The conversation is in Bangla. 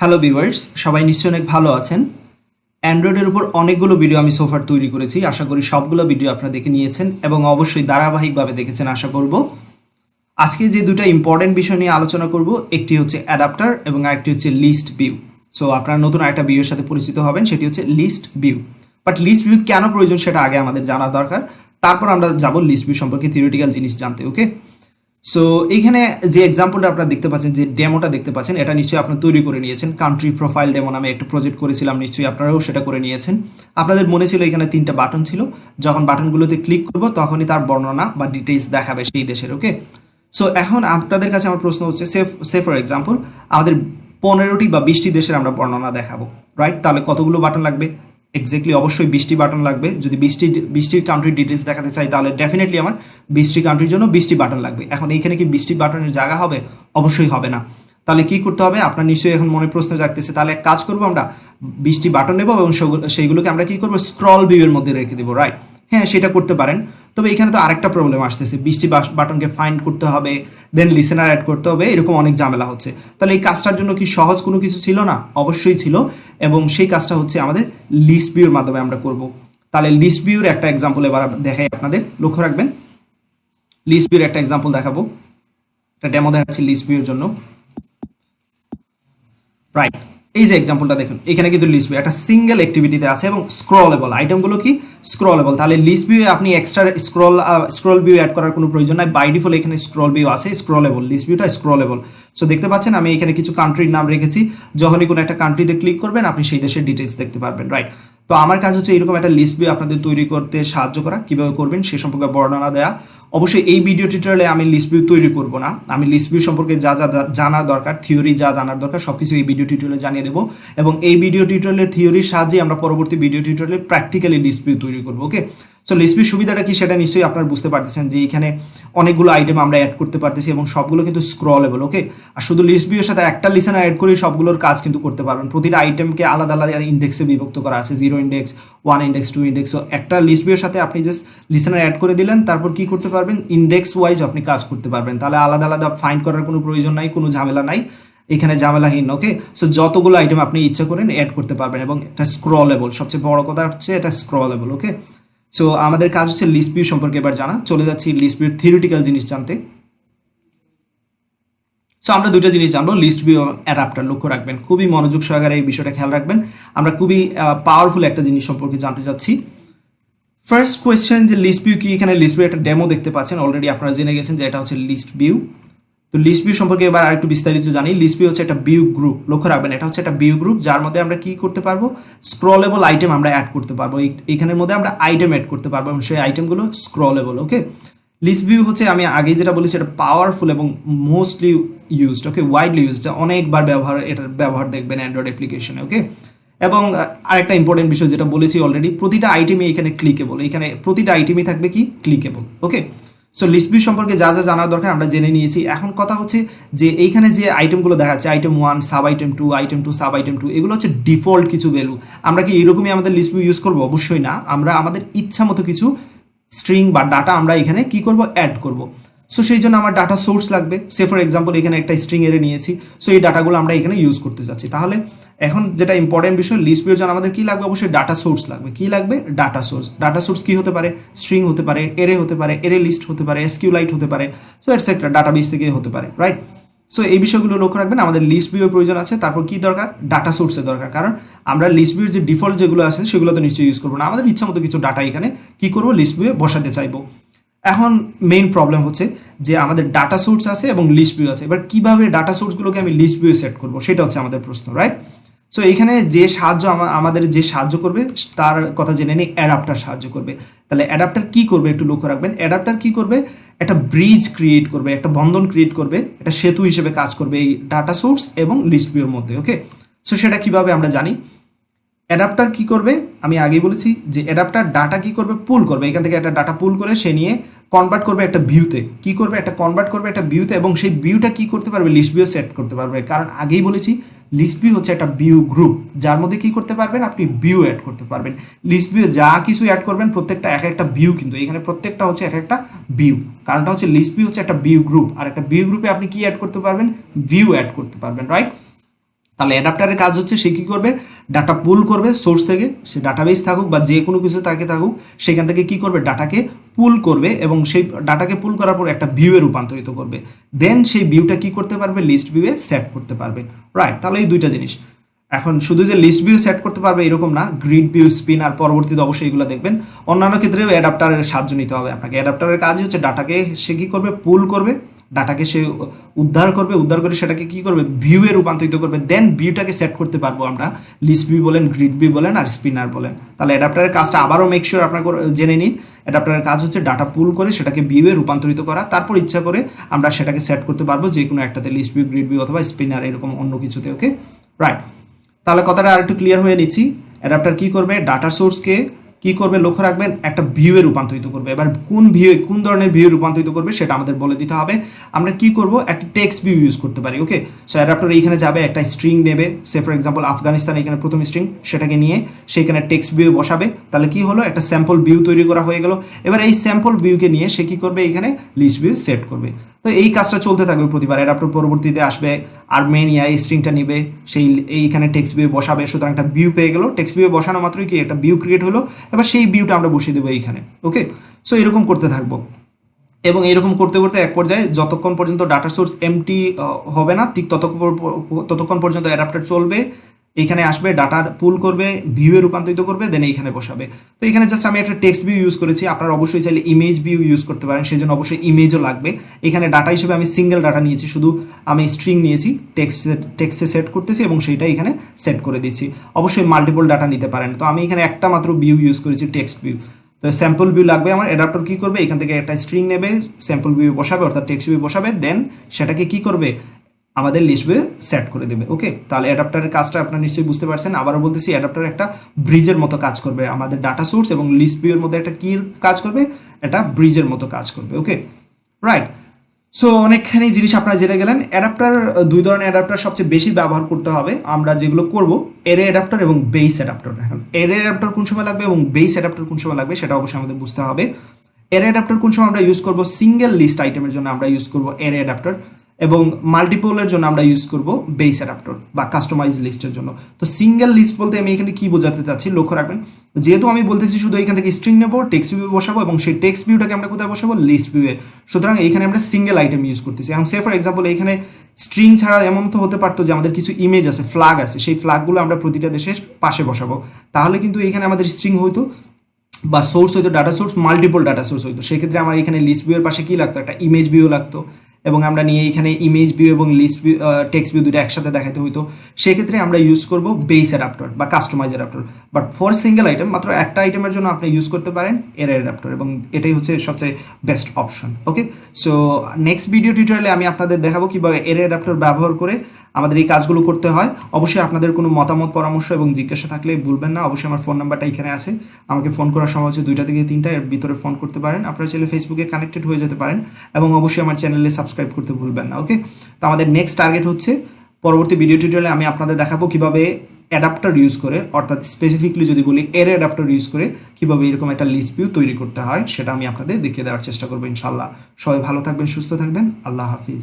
হ্যালো ভিউয়ার্স, সবাই নিশ্চয়ই অনেক ভালো আছেন। অ্যান্ড্রয়েডের উপর অনেকগুলো ভিডিও আমি সোফার তৈরি করেছি। আশা করি সবগুলো ভিডিও আপনারা দেখে নিয়েছেন এবং অবশ্যই ধারাবাহিকভাবে দেখেছেন আশা করব। আজকে যে দুটো ইম্পর্টেন্ট বিষয় নিয়ে আলোচনা করব, একটি হচ্ছে অ্যাডাপ্টার এবং আরেকটি হচ্ছে লিস্ট ভিউ। সো আপনারা নতুন আরেকটা ভিউয়ের সাথে পরিচিত হবেন, সেটি হচ্ছে list view. But list view কেন প্রয়োজন সেটা আগে আমাদের জানা দরকার। তারপর আমরা যাব লিস্ট ভিউ সম্পর্কে থিওরিটিক্যাল জিনিস জানতে। ওকে, সো এইখানে যে এক্সাম্পলটা আপনারা দেখতে পাচ্ছেন, যে ডেমোটা দেখতে পাচ্ছেন, এটা নিশ্চয়ই আপনারা তৈরি করে নিয়েছেন। কান্ট্রি প্রোফাইল ডেমো নামে একটা প্রজেক্ট করেছিলাম, নিশ্চয়ই আপনারাও সেটা করে নিয়েছেন। আপনাদের মনে ছিল এখানে 3টা বাটন ছিল, যখন বাটনগুলোতে ক্লিক করব তখনই তার বর্ণনা বা ডিটেইলস দেখাবে সেই দেশের। ওকে, সো এখন আপনাদের কাছে আমার প্রশ্ন হচ্ছে, সে ফর এক্সাম্পল আমাদের 15টি বা 20টি দেশের আমরা বর্ণনা দেখাবো, রাইট? তাহলে কতগুলো বাটন লাগবে? এক্স্যাক্টলি অবশ্যই 20টি বাটন লাগবে। যদি 20টি কান্ট্রির ডিটেলস দেখাতে চাই তাহলে ডেফিনেটলি আমার 20টি কান্ট্রির জন্য 20টি বাটন লাগবে। এখন এইখানে কি 20টি বাটনের জায়গা হবে? অবশ্যই হবে না। তাহলে কি করতে হবে? আপনার নিশ্চয়ই এখন মনে প্রশ্ন জাগতেছে, তাহলে এক কাজ করবো, আমরা 20টি বাটন নেবো এবং সেইগুলোকে আমরা কি করবো, স্ক্রল ভিউয়ের মধ্যে রেখে দেবো, রাইট? হ্যাঁ, সেটা করতে পারেন। তবে এখানে তো আরেকটা প্রবলেম আসতেছে, 20টি বাটনকে ফাইন্ড করতে হবে, দেন লিসেনার অ্যাড করতে হবে, এরকম অনেক ঝামেলা হচ্ছে। তাহলে এই কাজটার জন্য কি সহজ কোনো কিছু ছিল না? অবশ্যই ছিল, এবং সেই কাজটা হচ্ছে আমাদের লিস্ট ভিউর মাধ্যমে আমরা করব। তাহলে লিস্ট ভিউর একটা এক্সাম্পল এবার দেখাই আপনাদের, লক্ষ্য রাখবেন। লিস্ট ভিউর একটা এক্সাম্পল দেখাবো, একটা ডেমো দেখাচ্ছি লিস্ট ভিউর জন্য, রাইট? এই যে এক্সাম্পলটা দেখুন, এখানে কিন্তু লিস্ট ভিউ একটা সিঙ্গেল অ্যাক্টিভিটিতে আছে এবং স্ক্রলেবল, আইটেমগুলো কি স্ক্রলেবল। তাহলে লিস্ট ভিউ আপনি এক্সট্রা স্ক্রল ভিউ অ্যাড করার কোনো প্রয়োজন নাই, বাই ডিফল্ট এখানে স্ক্রল ভিউ আছে, স্ক্রলেবল, লিস্ট ভিউটা স্ক্রলেবল। সো দেখতে পাচ্ছেন আমি এখানে কিছু কান্ট্রির নাম রেখেছি, যখনই কোনো একটা কান্ট্রিতে ক্লিক করবেন আপনি সেই দেশের ডিটেলস দেখতে পারবেন, রাইট? তো আমার কাজ হচ্ছে এরকম একটা লিস্ট ভিউ আপনাদের তৈরি করতে সাহায্য করা, কিভাবে করবেন সে সম্পর্কে বর্ণনা দেওয়া। অবশ্যই এই ভিডিও টিউটোরিয়ালে আমি লিস্ট ভিউ তৈরি করব না, আমি লিস্ট ভিউ সম্পর্কে যা যা জানার দরকার, থিওরি যা জানার দরকার সবকিছু এই ভিডিও টিউটোরিয়ালে জানিয়ে দেবো, এবং এই ভিডিও টিউটোরিয়ালের থিওরির সাহায্যে আমরা পরবর্তী ভিডিও টিউটোরিয়ালে প্র্যাকটিক্যালি লিস্ট ভিউ তৈরি করবো। ওকে, সো লিস্ট ভিউ সুবিধাটা কি সেটা নিশ্চয়ই আপনারা বুঝতে পারতেছেন, যে এখানে অনেকগুলো আইটেম আমরা অ্যাড করতে পারতেছি এবং সবগুলো কিন্তু স্ক্রলেবল। ওকে, আর শুধু লিস্ট ভিউর সাথে একটা লিসেনার অ্যাড করে সবগুলোর কাজ কিন্তু করতে পারবেন। প্রতিটা আইটেমকে আলাদা আলাদা ইন্ডেক্সে বিভক্ত করা আছে, 0 ইন্ডেক্স, 1 ইন্ডেক্স, 2 ইন্ডেক্স। সো একটা লিস্ট ভিউর সাথে আপনি জাস্ট লিসেনার অ্যাড করে দিলেন, তারপর কি করতে পারবেন, ইন্ডেক্স ওয়াইজ আপনি কাজ করতে পারবেন। তাহলে আলাদা আলাদা ফাইন্ড করার কোনো প্রয়োজন নাই, কোনো ঝামেলা নাই, এখানে ঝামেলাহীন। ওকে, সো যতগুলো আইটেম আপনি ইচ্ছা করেন অ্যাড করতে পারবেন, এবং এটা স্ক্রলেবল, সবচেয়ে বড় কথা হচ্ছে এটা স্ক্রলেবল। ওকে, সো আমাদের কাজ হচ্ছে লিস্ট ভিউ সম্পর্কে এবার জানা। চলে যাচ্ছি লিস্ট ভিউর থিওরিটিক্যাল জিনিস জানতে। সো আমরা দুটো জিনিস জানবো, লিস্ট ভিউ এবং অ্যাডাপ্টার। লক্ষ্য রাখবেন, খুবই মনোযোগ সহকারে এই বিষয়টা খেয়াল রাখবেন। আমরা খুবই পাওয়ারফুল একটা জিনিস সম্পর্কে জানতে চাচ্ছি। ফার্স্ট কোয়েশ্চেন, যে লিস্ট ভিউ কি? এখানে লিস্ট ভিউ একটা ডেমো দেখতে পাচ্ছেন, অলরেডি আপনারা জেনে গেছেন যে এটা হচ্ছে লিস্ট ভিউ। তো লিস্ট ভিউ সম্পর্কে এবার আরেকটু বিস্তারিত জানি। লিস্ট ভিউ হচ্ছে একটা ভিউ গ্রুপ, লক্ষ্য রাখবেন এটা হচ্ছে একটা ভিউ গ্রুপ, যার মধ্যে আমরা কি করতে পারবো, স্ক্রলেবল আইটেম আমরা অ্যাড করতে পারবো। এখানের মধ্যে আমরা আইটেম অ্যাড করতে পারবো এবং সেই আইটেমগুলো স্ক্রলেবল। ওকে, লিস্ট ভিউ হচ্ছে, আমি আগে যেটা বলেছি, এটা পাওয়ারফুল এবং মোস্টলি ইউজড। ওকে, ওয়াইডলি ইউজড, অনেকবার এটার ব্যবহার দেখবেন অ্যান্ড্রয়েড অ্যাপ্লিকেশনে। ওকে, এবং আরেকটা ইম্পর্টেন্ট বিষয় যেটা বলেছি অলরেডি, প্রতিটা আইটেমই এখানে ক্লিকেবল, এখানে প্রতিটা আইটেমই থাকবে কি ক্লিকেবল। ওকে, সো লিস্ট ভিউ সম্পর্কে যা যা জানার দরকার আমরা জেনে নিয়েছি। এখন কথা হচ্ছে যে এইখানে যে আইটেমগুলো দেখাচ্ছে, item 1, sub item 2, item 2, sub item 2, এগুলো হচ্ছে ডিফল্ট কিছু ভ্যালু। আমরা কি এরকমই আমাদের লিস্ট ভিউ ইউজ করবো? অবশ্যই না, আমরা আমাদের ইচ্ছা মতো কিছু স্ট্রিং বা ডাটা আমরা এখানে কি করব, অ্যাড করব। সো সেই জন্য আমার ডাটা সোর্স লাগবে। সে ফর এক্সাম্পল এখানে একটা স্ট্রিং এর নিয়েছি, সো এই ডাটাগুলো আমরা এখানে ইউজ করতে যাচ্ছি। তাহলে এখন যেটা ইম্পর্টেন্ট বিষয়, লিস্ট ভিউর জন্য আমাদের কি লাগবে, অবশ্যই ডাটা সোর্স লাগবে। কি লাগবে? Data source. ডাটা সোর্স কি হতে পারে? স্ট্রিং হতে পারে, এরে হতে পারে, এরে লিস্ট হতে পারে, এসকিউলাইট হতে পারে, সো এটসেট্রা, ডাটাবেস থেকে হতে পারে, রাইট? সো এই বিষয়গুলো লক্ষ্য রাখবেন। আমাদের লিস্ট ভিউর প্রয়োজন আছে, তারপর কি দরকার, ডাটা সোর্সের দরকার। কারণ আমরা লিস্ট ভিউর যে ডিফল্ট যেগুলো আছে সেগুলো তো নিশ্চয়ই ইউজ করবো না, আমাদের ইচ্ছা মতো কিছু ডাটা এখানে কি করবো, লিস্ট ভিউয়ে বসাতে চাইবো। এখন মেইন প্রবলেম হচ্ছে যে আমাদের ডাটা সোর্স আছে এবং লিস্ট ভিউ আছে, এবার কিভাবে ডাটা সোর্সগুলোকে আমি লিস্ট ভিউ সেট করবো সেটা হচ্ছে আমাদের প্রশ্ন, রাইট? সো এখানে যে সাহায্য আমাদের যে সাহায্য করবে তার কথা জেনে নিই, অ্যাডাপ্টার সাহায্য করবে। তাহলে অ্যাডাপ্টার কি করবে একটু লক্ষ্য রাখবেন। অ্যাডাপ্টার কি করবে, একটা ব্রিজ ক্রিয়েট করবে, একটা বন্ধন ক্রিয়েট করবে, একটা সেতু হিসেবে কাজ করবে এই ডাটা সোর্স এবং লিস্ট ভিউর মধ্যে। ওকে, সো সেটা কিভাবে আমরা জানি। অ্যাডাপ্টার কি করবে, আমি আগেই বলেছি যে অ্যাডাপ্টার ডাটা কি করবে, পুল করবে, এখান থেকে একটা ডাটা পুল করে সে নিয়ে কনভার্ট করবে একটা ভিউতে। কি করবে, একটা কনভার্ট করবে একটা ভিউতে, এবং সেই ভিউটা কি করতে পারবে, লিস্ট ভিউ সেট করতে পারবে। কারণ আগেই বলেছি লিস্ট ভিউ হচ্ছে একটা ভিউ গ্রুপ, যার মধ্যে কি করতে পারবেন, আপনি ভিউ অ্যাড করতে পারবেন। লিস্ট ভিউ যা কিছু অ্যাড করবেন প্রত্যেকটা এক একটা ভিউ, কিন্তু এখানে প্রত্যেকটা হচ্ছে এক একটা ভিউ। কারণটা হচ্ছে লিস্ট ভিউ হচ্ছে একটা ভিউ গ্রুপ, আর একটা ভিউ গ্রুপে আপনি কি অ্যাড করতে পারবেন, ভিউ অ্যাড করতে পারবেন, রাইট? তাহলে অ্যাডাপ্টারের কাজ হচ্ছে সে কি করবে, ডাটা পুল করবে সোর্স থেকে, সে ডাটাবেস থাকুক বা যে কোনো কিছু তাকে থাকুক, সেখান থেকে কি করবে, ডাটাকে পুল করবে এবং সেই ডাটাকে পুল করার পর একটা ভিউয়ে রূপান্তরিত করবে। দেন সেই ভিউটা কি করতে পারবে, লিস্ট ভিউয়ে সেট করতে পারবে। রাইট, তাহলে এই দুইটা জিনিস। এখন শুধু যে লিস্ট ভিউ সেট করতে পারবে এরকম না, গ্রিড ভিউ, স্পিন আর পরবর্তীতে অবশ্যই এগুলো দেখবেন। অন্যান্য ক্ষেত্রেও অ্যাডাপ্টারের সাহায্য নিতে হবে আপনাকে। অ্যাডাপ্টারের কাজ হচ্ছে ডাটাকে সে কি করবে, পুল করবে, ডাটাকে সে উদ্ধার করবে, উদ্ধার করে সেটাকে কি করবে, ভিউয়ে রূপান্তরিত করবে। দেন ভিউটাকে সেট করতে পারবো আমরা, লিস্ট ভিউ বলেন, গ্রিড ভিউ বলেন আর স্পিনার বলেন। তাহলে অ্যাডাপ্টারের কাজটা আবারও মেক শিওর আপনার জেনে নিন। অ্যাডাপ্টারের কাজ হচ্ছে ডাটা পুল করে সেটাকে ভিউয়ে রূপান্তরিত করা, তারপর ইচ্ছা করে আমরা সেটাকে সেট করতে পারবো যে কোনো একটাতে, লিস্ট ভিউ, গ্রিড ভিউ অথবা স্পিনার এরকম অন্য কিছুতে। ওকে, রাইট। তাহলে কথাটা আর একটু ক্লিয়ার হয়ে নিচ্ছি। অ্যাডাপ্টার কি করবে, ডাটা সোর্সকে কি করবে, লক্ষ্য রাখবেন, একটা ভিউয়ে রূপান্তরিত করবে। এবার কোন ধরনের ভিউ রূপান্তরিত করবে সেটা আমাদের বলে দিতে হবে। আমরা কি করব, একটা টেক্সট ভিউ ইউজ করতে পারি। ওকে, সো অ্যাডাপ্টার এইখানে যাবে, একটা স্ট্রিং নেবে, সে ফর এক্সাম্পল আফগানিস্তান এখানে প্রথম স্ট্রিং, সেটাকে নিয়ে সেইখানে টেক্সট ভিউ বসাবে। তাহলে কি হলো, একটা স্যাম্পল ভিউ তৈরি করা হয়ে গেল। এবার এই স্যাম্পল ভিউকে নিয়ে সে কি করবে, এখানে লিস্ট ভিউ সেট করবে। তো এই কাজটা চলতে থাকবে প্রতিবার। অ্যাডাপ্টার পরবর্তীতে আসবে আর্মেনিয়া, এই স্ট্রিংটা নিবে, সেই এইখানে টেক্সট ভিউ বসাবে, সুতরাং একটা ভিউ পেয়ে গেল। টেক্সট ভিউ বসানো মাত্রই কি একটা ভিউ ক্রিয়েট হলো। এবার সেই ভিউটা আমরা বসিয়ে দেবো এইখানে। ওকে, সো এরকম করতে থাকবো এবং এরকম করতে করতে এক পর্যায়ে যতক্ষণ পর্যন্ত ডাটা সোর্স এমটি হবে না, ঠিক ততক্ষণ পর্যন্ত অ্যাডাপ্টার চলবে। এইখানে আসবে, ডাটা পুল করবে, ভিউয়ে রূপান্তরিত করবে, দেন এইখানে বসাবে। তো এখানে জাস্ট আমি একটা টেক্সট ভিউ ইউজ করেছি, আপনারা অবশ্যই চাইলে ইমেজ ভিউ ইউজ করতে পারেন, সেই জন্য অবশ্যই ইমেজও লাগবে। এখানে ডাটা হিসেবে আমি সিঙ্গেল ডাটা নিয়েছি, শুধু আমি স্ট্রিং নিয়েছি, টেক্সটে সেট করতেছি এবং সেইটা এখানে সেট করে দিচ্ছি। অবশ্যই মাল্টিপল ডাটা নিতে পারেন। তো আমি এখানে একটা মাত্র ভিউ ইউজ করেছি, টেক্সট ভিউ। তো স্যাম্পল ভিউ লাগবে আমার। অ্যাডাপ্টার কি করবে, এখান থেকে একটা স্ট্রিং নেবে, স্যাম্পল ভিউ বসাবে অর্থাৎ টেক্সট ভিউ বসাবে, দেন সেটাকে কি করবে, আমাদের লিস্ট ভিউ সেট করে দেবে। ওকে, তাহলে অ্যাডাপ্টারের কাজটা আপনারা নিশ্চয়ই বুঝতে পারছেন। আবারও বলতেছি, অ্যাডাপ্টার একটা ব্রিজের মতো কাজ করবে, আমাদের ডাটা সোর্স এবং লিস্ট ভিউয়ের মধ্যে একটা কি কাজ করবে, এটা ব্রিজের মতো কাজ করবে। ওকে, রাইট। সো অনেকখানি জিনিস আপনারা জেনে গেলেন। অ্যাডাপ্টার, দুই ধরনের অ্যাডাপ্টার সবচেয়ে বেশি ব্যবহার করতে হবে আমরা যেগুলো করব, এরে অ্যাডাপ্টার এবং বেস অ্যাডাপ্টার। এখন এরে অ্যাডাপ্টার কোন সময় লাগবে এবং বেস অ্যাডাপ্টার কোন সময় লাগবে সেটা অবশ্যই আমাদের বুঝতে হবে। এরে অ্যাডাপ্টার কোন সময় আমরা ইউজ করব, সিঙ্গেল লিস্ট আইটেমের জন্য আমরা ইউজ করব এরে অ্যাডাপ্টার, এবং মাল্টিপলের জন্য আমরা ইউজ করব বেস অ্যাডাপ্টার বা কাস্টমাইজ লিস্টের জন্য। তো সিঙ্গেল লিস্ট বলতে আমি এখানে কি বোঝাতে চাচ্ছি, লক্ষ্য রাখবেন। যেহেতু আমি বলতেছি শুধু এখান থেকে স্ট্রিং নেবো, টেক্সট ভিউ বসাবো এবং সেই টেক্সট ভিউটাকে আমরা কোথায় বসাবো, লিস্ট ভিউয়ে। সুতরাং এইখানে আমরা সিঙ্গেল আইটেম ইউজ করতেছি। এখন সে ফর এক্সাম্পল এখানে স্ট্রিং ছাড়া এমন তো হতে পারতো যে আমাদের কিছু ইমেজ আছে, ফ্ল্যাগ আছে, সেই ফ্ল্যাগগুলো আমরা প্রতিটা দেশের পাশে বসাবো। তাহলে কিন্তু এখানে আমাদের স্ট্রিং হইতো বা সোর্স হইতো, data source, multiple data source হইতো। সেক্ষেত্রে আমার এখানে লিস্ট ভিউয়ের পাশে কি লাগতো, একটা ইমেজ ভিউ লাগতো, এবং আমরা নিয়ে এখানে ইমেজ ভিউ এবং লিস্ট ভিউ, টেক্সট ভিউ দুটো একসাথে দেখাতে হইতো। সেক্ষেত্রে আমরা ইউজ করব বেস অ্যাডাপ্টার বা customize adapter. But for single item, মাত্র একটা আইটেমের জন্য আপনি ইউজ করতে পারেন এর অ্যাডাপ্টার, এবং এটাই হচ্ছে সবচেয়ে বেস্ট অপশন। ওকে, সো নেক্সট ভিডিও টিউটোরিয়ালে আমি আপনাদের দেখাবো কীভাবে এর অ্যাডাপ্টার ব্যবহার করে আমাদের এই কাজগুলো করতে হয়। অবশ্যই আপনাদের কোনো মতামত, পরামর্শ এবং জিজ্ঞাসা থাকলে ভুলবেন না। অবশ্যই আমার ফোন নাম্বারটা এখানে আছে, আমাকে ফোন করার সময় হচ্ছে 2টা থেকে 3টা, এর ভিতরে ফোন করতে পারেন। আপনারা চাইলে ফেসবুকে কানেক্টেড হয়ে যেতে পারেন এবং অবশ্যই আমার চ্যানেলে সাবস্ক্রাইব করতে ভুলবেন না। ওকে, তো আমাদের নেক্সট টার্গেট হচ্ছে পরবর্তী ভিডিও টিউটোরিয়ালে আমি আপনাদের দেখাবো কিভাবে অ্যাডাপ্টার ইউজ করে, অর্থাৎ স্পেসিফিকলি যদি বলি এর অ্যাডাপ্টার ইউজ করে কীভাবে এরকম একটা লিস্ট ভিউ তৈরি করতে হয়, সেটা আমি আপনাদের দেখিয়ে দেওয়ার চেষ্টা করবো ইনশাল্লাহ। সবাই ভালো থাকবেন, সুস্থ থাকবেন, আল্লাহ হাফিজ।